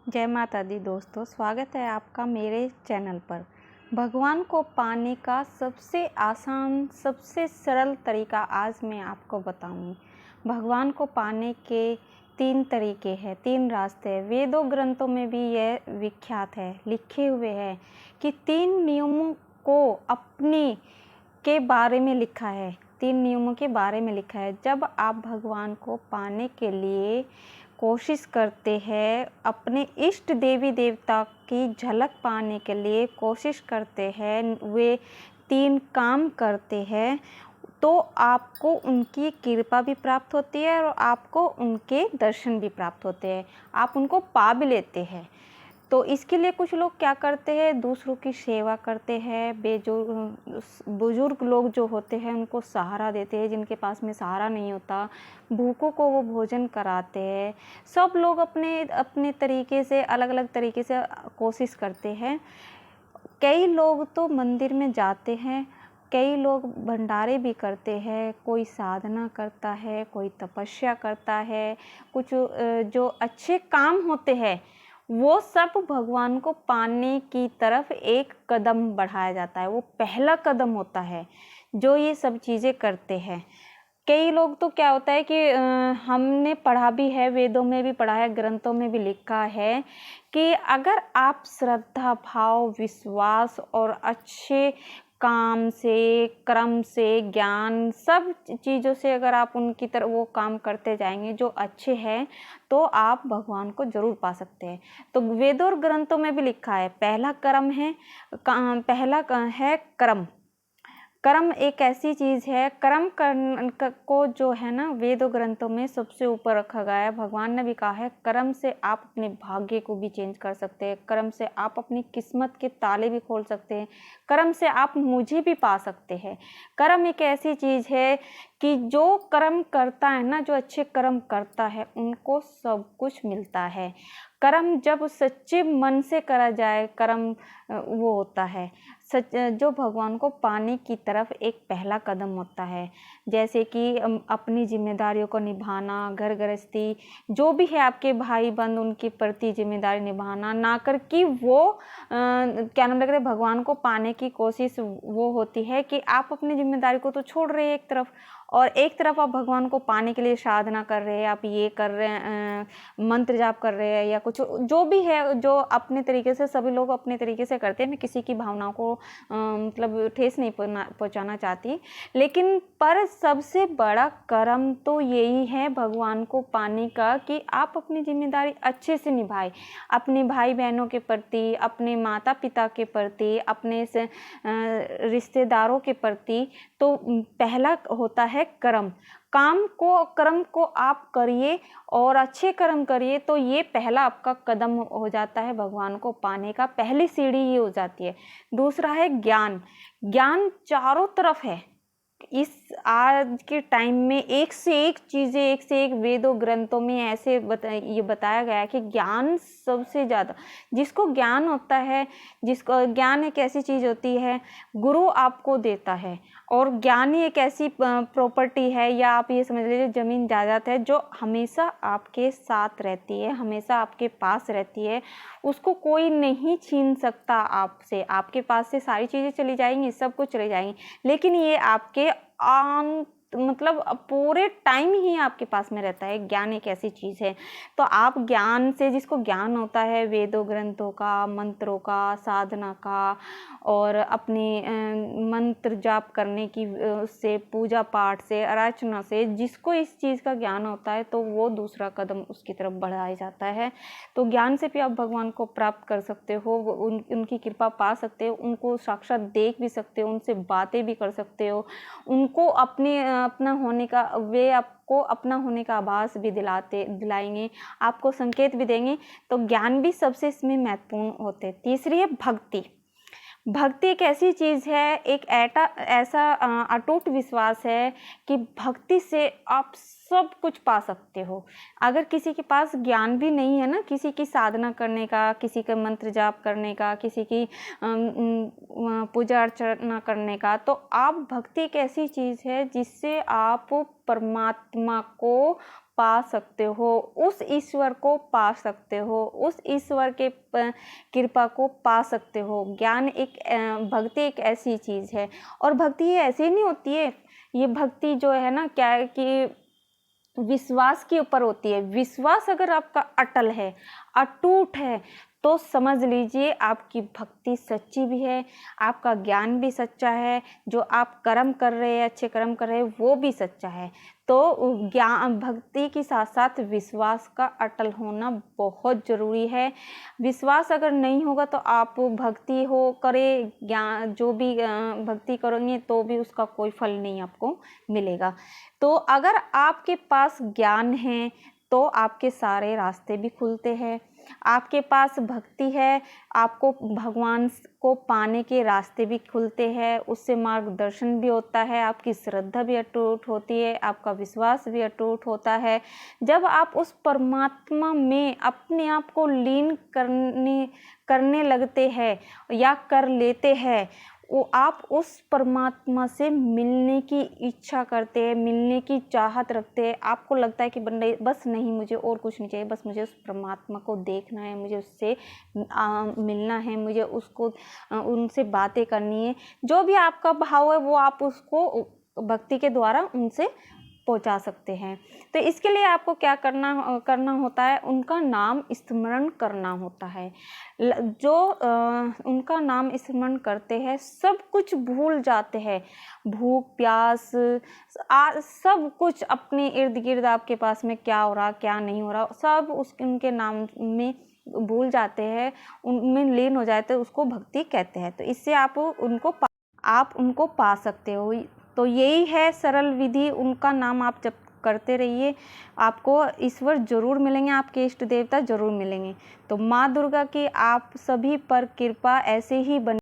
जय माता दी दोस्तों, स्वागत है आपका मेरे चैनल पर। भगवान को पाने का सबसे आसान, सबसे सरल तरीका आज मैं आपको बताऊंगी। भगवान को पाने के 3 तरीके हैं, 3 रास्ते हैं। वेदों ग्रंथों में भी यह विख्यात है, लिखे हुए हैं कि 3 नियमों को अपने के बारे में लिखा है। 3 नियमों के बारे में लिखा है। जब आप भगवान को पाने के लिए कोशिश करते हैं, अपने इष्ट देवी देवता की झलक पाने के लिए कोशिश करते हैं, वे 3 काम करते हैं, तो आपको उनकी कृपा भी प्राप्त होती है और आपको उनके दर्शन भी प्राप्त होते हैं, आप उनको पा भी लेते हैं। तो इसके लिए कुछ लोग क्या करते हैं, दूसरों की सेवा करते हैं, बुजुर्ग लोग जो होते हैं उनको सहारा देते हैं, जिनके पास में सहारा नहीं होता, भूखों को वो भोजन कराते हैं। सब लोग अपने अपने तरीके से, अलग अलग तरीके से कोशिश करते हैं। कई लोग तो मंदिर में जाते हैं, कई लोग भंडारे भी करते हैं, कोई साधना करता है, कोई तपस्या करता है। कुछ जो अच्छे काम होते हैं वो सब भगवान को पाने की तरफ एक कदम बढ़ाया जाता है, वो पहला कदम होता है जो ये सब चीज़ें करते हैं। कई लोग तो क्या होता है कि हमने पढ़ा भी है, वेदों में भी पढ़ा है, ग्रंथों में भी लिखा है कि अगर आप श्रद्धा भाव, विश्वास और अच्छे काम से, कर्म से, ज्ञान, सब चीज़ों से अगर आप उनकी तरफ वो काम करते जाएंगे जो अच्छे हैं, तो आप भगवान को जरूर पा सकते हैं। तो वेदों और ग्रंथों में भी लिखा है, पहला कर्म है, पहला है कर्म। कर्म एक ऐसी चीज़ है, कर्म को जो है ना, वेद ग्रंथों में सबसे ऊपर रखा गया है। भगवान ने भी कहा है, कर्म से आप अपने भाग्य को भी चेंज कर सकते हैं, कर्म से आप अपनी किस्मत के ताले भी खोल सकते हैं, कर्म से आप मुझे भी पा सकते हैं। कर्म एक ऐसी चीज़ है कि जो कर्म करता है ना, जो अच्छे कर्म करता है, उनको सब कुछ मिलता है। कर्म जब सच्चे मन से करा जाए, कर्म वो होता है सच, जो भगवान को पाने की तरफ एक पहला कदम होता है। जैसे कि अपनी जिम्मेदारियों को निभाना, घर गृहस्थी जो भी है, आपके भाई बंद, उनके प्रति जिम्मेदारी निभाना, ना कर कि वो क्या नाम लगता है, भगवान को पाने की कोशिश वो होती है कि आप अपनी जिम्मेदारी को तो छोड़ रहे हैं एक तरफ, और एक तरफ आप भगवान को पाने के लिए साधना कर रहे हैं, आप ये कर रहे हैं, मंत्र जाप कर रहे हैं, या कुछ जो भी है, जो अपने तरीके से सभी लोग अपने तरीके से करते हैं। मैं किसी की भावनाओं को मतलब ठेस नहीं पहुंचाना चाहती, लेकिन पर सबसे बड़ा कर्म तो यही है भगवान को पाने का, कि आप अपनी जिम्मेदारी अच्छे से निभाएं, अपने भाई बहनों के प्रति, अपने माता पिता के प्रति, अपने रिश्तेदारों के प्रति। तो पहला होता है कर्म। कर्म को आप करिए और अच्छे कर्म करिए, तो ये पहला आपका कदम हो जाता है भगवान को पाने का, पहली सीढ़ी ये हो जाती है। दूसरा है ज्ञान। ज्ञान चारों तरफ है। इस आज के टाइम में एक से एक चीज़ें, एक से एक वेदों ग्रंथों में ऐसे ये बताया गया है कि ज्ञान सबसे ज़्यादा, जिसको ज्ञान होता है, जिसको ज्ञान एक ऐसी चीज़ होती है, गुरु आपको देता है। और ज्ञान ही एक ऐसी प्रॉपर्टी है, या आप ये समझ लीजिए ज़मीन जायदाद है, जो हमेशा आपके साथ रहती है, हमेशा आपके पास रहती है, उसको कोई नहीं छीन सकता आपसे। आपके पास से सारी चीज़ें चली जाएंगी, सब कुछ चली जाएंगी, लेकिन ये आपके मतलब पूरे टाइम ही आपके पास में रहता है। ज्ञान एक ऐसी चीज़ है। तो आप ज्ञान से, जिसको ज्ञान होता है वेदों ग्रंथों का, मंत्रों का, साधना का, और अपनी मंत्र जाप करने की, उससे पूजा पाठ से, अर्चना से, जिसको इस चीज़ का ज्ञान होता है, तो वो दूसरा कदम उसकी तरफ बढ़ाया जाता है। तो ज्ञान से भी आप भगवान को प्राप्त कर सकते हो, उनकी कृपा पा सकते हो, उनको साक्षात देख भी सकते हो, उनसे बातें भी कर सकते हो, उनको अपना होने का, वे आपको अपना होने का आभास भी दिलाएंगे, आपको संकेत भी देंगे। तो ज्ञान भी सबसे इसमें महत्वपूर्ण होते हैं। तीसरी है भक्ति। भक्ति एक ऐसी चीज़ है, एक ऐसा अटूट विश्वास है कि भक्ति से आप सब कुछ पा सकते हो। अगर किसी के पास ज्ञान भी नहीं है ना, किसी की साधना करने का, किसी का मंत्र जाप करने का, किसी की पूजा अर्चना करने का, तो आप भक्ति एक ऐसी चीज़ है जिससे आप परमात्मा को पा सकते हो, उस ईश्वर को पा सकते हो, उस ईश्वर के कृपा को पा सकते हो। ज्ञान भक्ति एक ऐसी चीज़ है, और भक्ति ऐसी नहीं होती है, ये भक्ति जो है ना, क्या है कि विश्वास के ऊपर होती है। विश्वास अगर आपका अटल है, अटूट है, तो समझ लीजिए आपकी भक्ति सच्ची भी है, आपका ज्ञान भी सच्चा है, जो आप कर्म कर रहे हैं, अच्छे कर्म कर रहे हैं, वो भी सच्चा है। तो ज्ञान भक्ति के साथ साथ विश्वास का अटल होना बहुत ज़रूरी है। विश्वास अगर नहीं होगा तो आप भक्ति करे, ज्ञान जो भी भक्ति करेंगे तो भी उसका कोई फल नहीं आपको मिलेगा। तो अगर आपके पास ज्ञान है तो आपके सारे रास्ते भी खुलते हैं। आपके पास भक्ति है, आपको भगवान को पाने के रास्ते भी खुलते हैं, उससे मार्गदर्शन भी होता है, आपकी श्रद्धा भी अटूट होती है, आपका विश्वास भी अटूट होता है। जब आप उस परमात्मा में अपने आप को लीन करने लगते हैं या कर लेते हैं, वो आप उस परमात्मा से मिलने की इच्छा करते हैं, मिलने की चाहत रखते हैं। आपको लगता है कि बस नहीं, मुझे और कुछ नहीं चाहिए, बस मुझे उस परमात्मा को देखना है, मुझे उससे मिलना है, मुझे उसको उनसे बातें करनी है। जो भी आपका भाव है वो आप उसको भक्ति के द्वारा उनसे पहुंचा सकते हैं। तो इसके लिए आपको क्या करना होता है, उनका नाम स्मरण करना होता है। जो उनका नाम स्मरण करते हैं सब कुछ भूल जाते हैं, भूख प्यास सब कुछ, अपने इर्द गिर्द आपके पास में क्या हो रहा क्या नहीं हो रहा, सब उनके नाम में भूल जाते हैं, उनमें लीन हो जाते हैं, उसको भक्ति कहते हैं। तो इससे आप उनको पा सकते हो। तो यही है सरल विधि, उनका नाम आप जप करते रहिए, आपको ईश्वर जरूर मिलेंगे, आपके इष्ट देवता जरूर मिलेंगे। तो माँ दुर्गा की आप सभी पर कृपा ऐसे ही बनी